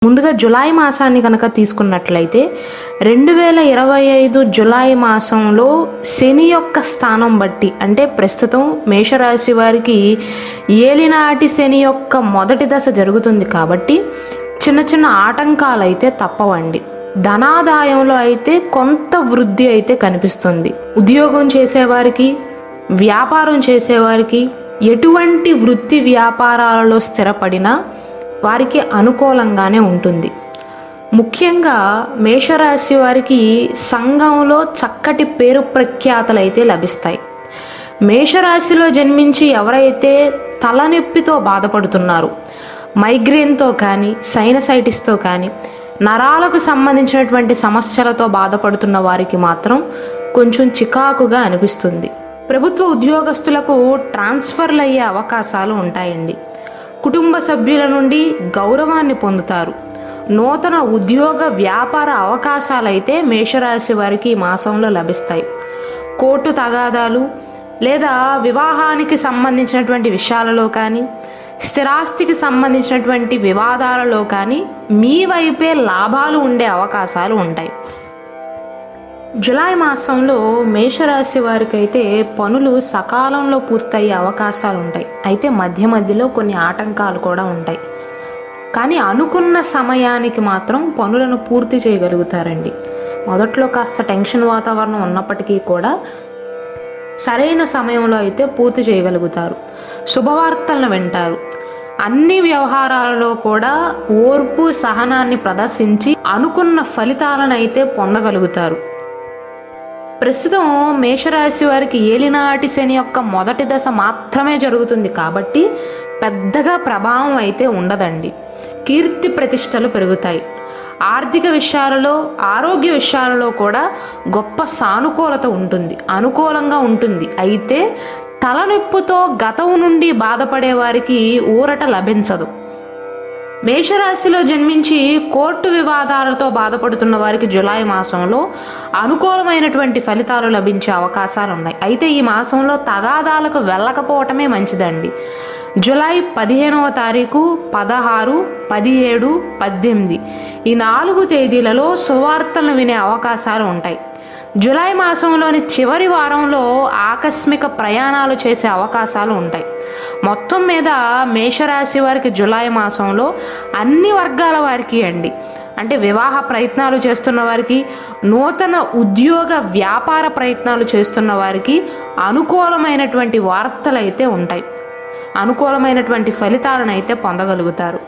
ముందుగా జులై మాసాన్ని కనుక తీసుకున్నట్లయితే 2025 జులై మాసంలో శని యొక్క స్థానం బట్టి అంటే ప్రస్తుతం మేషరాశి వారికి ఏలినాటి శని యొక్క మొదటి దశ జరుగుతుంది కాబట్టి చిన్న చిన్న ఆటంకాలు అయితే తప్పవండి. ధనాదాయంలో అయితే కొంత వృద్ధి అయితే కనిపిస్తుంది. ఉద్యోగం చేసేవారికి, వ్యాపారం చేసేవారికి, ఎటువంటి వృత్తి వ్యాపారాలలో స్థిరపడినా వారికి అనుకూలంగానే ఉంటుంది. ముఖ్యంగా మేషరాశి వారికి సంఘంలో చక్కటి పేరు ప్రఖ్యాతలు అయితే లభిస్తాయి. మేషరాశిలో జన్మించి ఎవరైతే తలనొప్పితో బాధపడుతున్నారో, మైగ్రేన్తో కానీ, సైనసైటిస్తో కానీ, నరాలకు సంబంధించినటువంటి సమస్యలతో బాధపడుతున్న వారికి మాత్రం కొంచెం చికాకుగా అనిపిస్తుంది. ప్రభుత్వ ఉద్యోగస్తులకు ట్రాన్స్ఫర్లు అయ్యే అవకాశాలు ఉంటాయండి. కుటుంబ సభ్యుల నుండి గౌరవాన్ని పొందుతారు. నూతన ఉద్యోగ వ్యాపార అవకాశాలైతే మేషరాశి వారికి ఈ మాసంలో లభిస్తాయి. కోర్టు తగాదాలు లేదా వివాహానికి సంబంధించినటువంటి విషయాలలో కానీ, స్థిరాస్తికి సంబంధించినటువంటి వివాదాలలో కానీ మీ వైపే లాభాలు ఉండే అవకాశాలు ఉంటాయి. జులై మాసంలో మేషరాశి వారికి అయితే పనులు సకాలంలో పూర్తయ్యే అవకాశాలు ఉంటాయి. అయితే మధ్య మధ్యలో కొన్ని ఆటంకాలు కూడా ఉంటాయి. కానీ అనుకున్న సమయానికి మాత్రం పనులను పూర్తి చేయగలుగుతారండి. మొదట్లో కాస్త టెన్షన్ వాతావరణం ఉన్నప్పటికీ కూడా సరైన సమయంలో అయితే పూర్తి చేయగలుగుతారు. శుభవార్తలను వింటారు. అన్ని వ్యవహారాలలో కూడా ఓర్పు సహనాన్ని ప్రదర్శించి అనుకున్న ఫలితాలను అయితే పొందగలుగుతారు. ప్రస్తుతం మేషరాశి వారికి ఏలినాటి శని యొక్క మొదటి దశ మాత్రమే జరుగుతుంది కాబట్టి పెద్దగా ప్రభావం అయితే ఉండదండి. కీర్తి ప్రతిష్టలు పెరుగుతాయి. ఆర్థిక విషయాలలో, ఆరోగ్య విషయాలలో కూడా గొప్ప సానుకూలత ఉంటుంది, అనుకూలంగా ఉంటుంది. అయితే తలనొప్పితో గతం నుండి బాధపడే వారికి ఊరట లభించదు. మేషరాశిలో జన్మించి కోర్టు వివాదాలతో బాధపడుతున్న వారికి జులై మాసంలో అనుకూలమైనటువంటి ఫలితాలు లభించే అవకాశాలు ఉన్నాయి. అయితే ఈ మాసంలో తగాదాలకు వెళ్ళకపోవటమే మంచిదండి. జులై 15వ తారీఖు, 16, 17, 18 ఈ 4 తేదీలలో సువార్తలను వినే అవకాశాలు ఉంటాయి. జులై మాసంలోని చివరి వారంలో ఆకస్మిక ప్రయాణాలు చేసే అవకాశాలు ఉంటాయి. మొత్తం మీద మేషరాశి వారికి జులై మాసంలో అన్ని వర్గాల వారికి అంటే వివాహ ప్రయత్నాలు చేస్తున్న వారికి, నూతన ఉద్యోగ వ్యాపార ప్రయత్నాలు చేస్తున్న వారికి అనుకూలమైనటువంటి వార్తలు అయితే ఉంటాయి. అనుకూలమైనటువంటి ఫలితాలను అయితే పొందగలుగుతారు.